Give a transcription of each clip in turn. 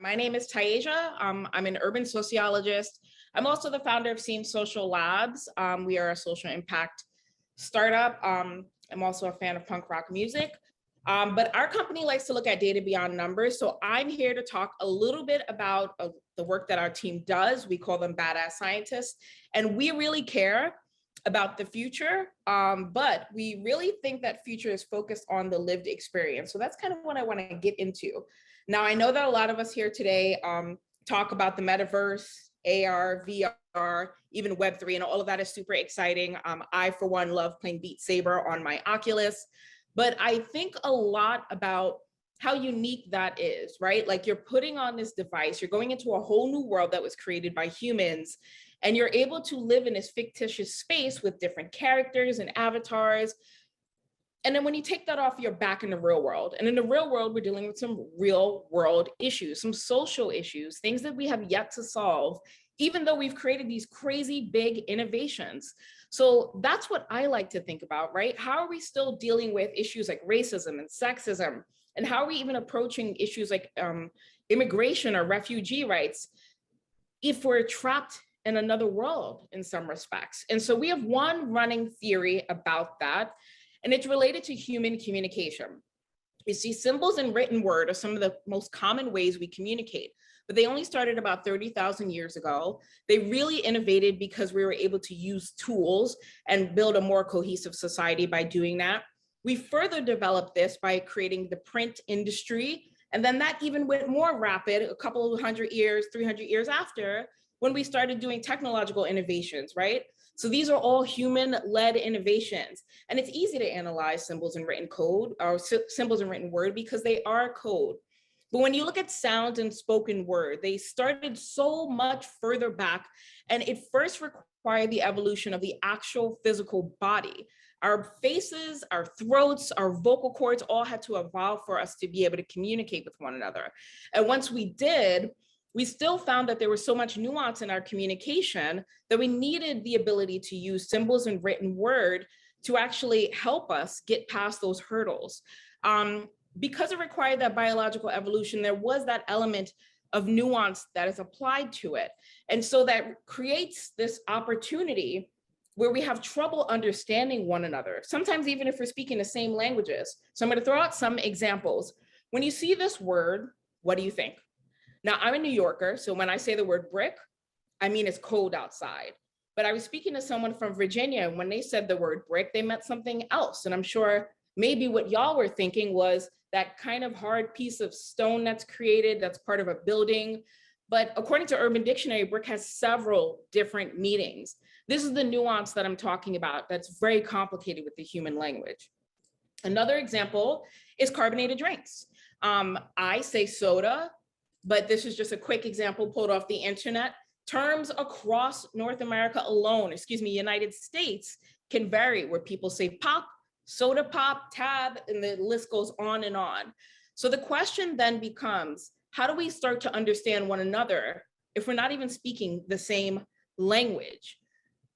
My name is Tiasia. I'm an urban sociologist. I'm also the founder of Seeing Social Labs. We are a social impact startup. I'm also a fan of punk rock music. But our company likes to look at data beyond numbers. So I'm here to talk a little bit about the work that our team does. We call them badass scientists. And we really care about the future, but we really think that future is focused on the lived experience. So that's kind of what I want to get into. Now, I know that a lot of us here today talk about the metaverse, AR, VR, even Web3, and all of that is super exciting. I, for one, love playing Beat Saber on my Oculus, but I think a lot about how unique that is, right? Like you're putting on this device, you're going into a whole new world that was created by humans, and you're able to live in this fictitious space with different characters and avatars. And then when you take that off, you're back in the real world. And in the real world, we're dealing with some real world issues, some social issues, things that we have yet to solve, even though we've created these crazy big innovations. So that's what I like to think about, right? How are we still dealing with issues like racism and sexism? And how are we even approaching issues like immigration or refugee rights if we're trapped in another world in some respects? And so we have one running theory about that, and it's related to human communication. You see, symbols and written word are some of the most common ways we communicate, but they only started about 30,000 years ago. They really innovated because we were able to use tools and build a more cohesive society by doing that. We further developed this by creating the print industry, and then that even went more rapid a couple of 100 years, 300 years after, when we started doing technological innovations, right? So these are all human-led innovations. And it's easy to analyze symbols in written code or symbols in written word because they are code. But when you look at sound and spoken word, they started so much further back, and it first required the evolution of the actual physical body. Our faces, our throats, our vocal cords all had to evolve for us to be able to communicate with one another. And once we did, we still found that there was so much nuance in our communication that we needed the ability to use symbols and written word to actually help us get past those hurdles. Because it required that biological evolution, there was that element of nuance that is applied to it. And so that creates this opportunity where we have trouble understanding one another, sometimes even if we're speaking the same languages. So I'm going to throw out some examples. When you see this word, what do you think? Now, I'm a New Yorker, so when I say the word brick, I mean it's cold outside. But I was speaking to someone from Virginia, and when they said the word brick, they meant something else. And I'm sure maybe what y'all were thinking was that kind of hard piece of stone that's created, that's part of a building. But according to Urban Dictionary, brick has several different meanings. This is the nuance that I'm talking about that's very complicated with the human language. Another example is carbonated drinks. I say soda, but this is just a quick example pulled off the internet. Terms across North America alone, United States, can vary where people say pop, soda pop, tab, and the list goes on and on. So the question then becomes, how do we start to understand one another if we're not even speaking the same language?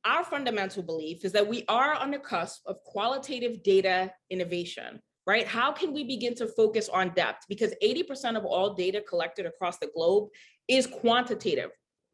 Our fundamental belief is that we are on the cusp of qualitative data innovation. Right? How can we begin to focus on depth? Because 80% of all data collected across the globe is quantitative.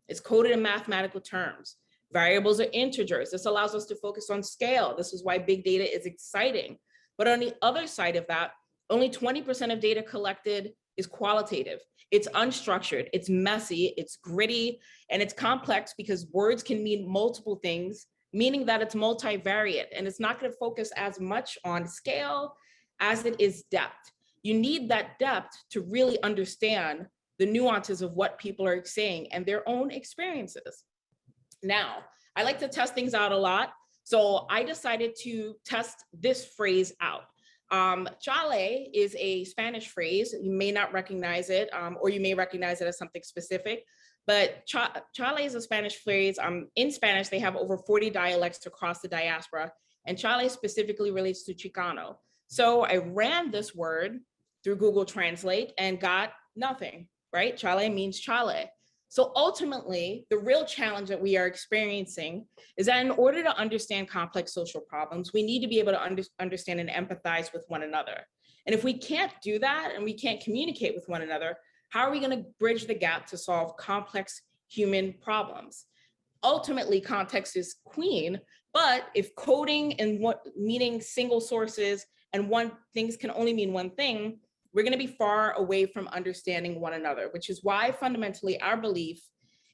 It's coded in mathematical terms. Variables are integers. This allows us to focus on scale. This is why big data is exciting. But on the other side of that, only 20% of data collected is qualitative. It's unstructured, it's messy, it's gritty, and it's complex because words can mean multiple things, meaning that it's multivariate, and it's not going to focus as much on scale as it is depth. You need that depth to really understand the nuances of what people are saying and their own experiences. Now, I like to test things out a lot. So I decided to test this phrase out. Chalet is a Spanish phrase. You may not recognize it, or you may recognize it as something specific, but Chalet is a Spanish phrase. In Spanish, they have over 40 dialects across the diaspora, and Chalet specifically relates to Chicano. So I ran this word through Google Translate and got nothing, right? Chalet means chalet. So ultimately, the real challenge that we are experiencing is that in order to understand complex social problems, we need to be able to understand and empathize with one another. And if we can't do that and we can't communicate with one another, How are we going to bridge the gap to solve complex human problems? Ultimately, context is queen, but if coding and what meaning single sources and one things can only mean one thing, we're going to be far away from understanding one another, which is why fundamentally our belief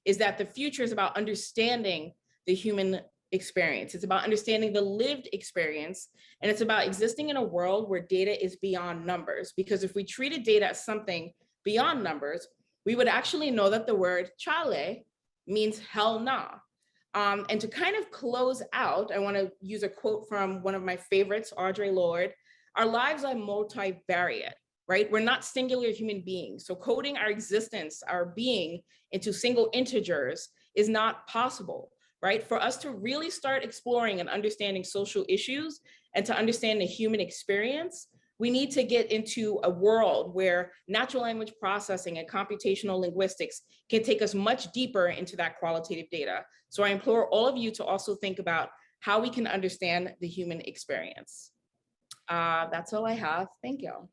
is that the future is about understanding the human experience. It's about understanding the lived experience, and it's about existing in a world where data is beyond numbers. Because if we treated data as something beyond numbers, we would actually know that the word Chalet means hell nah. And to kind of close out, I want to use a quote from one of my favorites, Audre Lorde. Our lives are multivariate, right? We're not singular human beings. So coding our existence, our being into single integers is not possible, right? For us to really start exploring and understanding social issues and to understand the human experience, we need to get into a world where natural language processing and computational linguistics can take us much deeper into that qualitative data. So I implore all of you to also think about how we can understand the human experience. That's all I have. Thank you.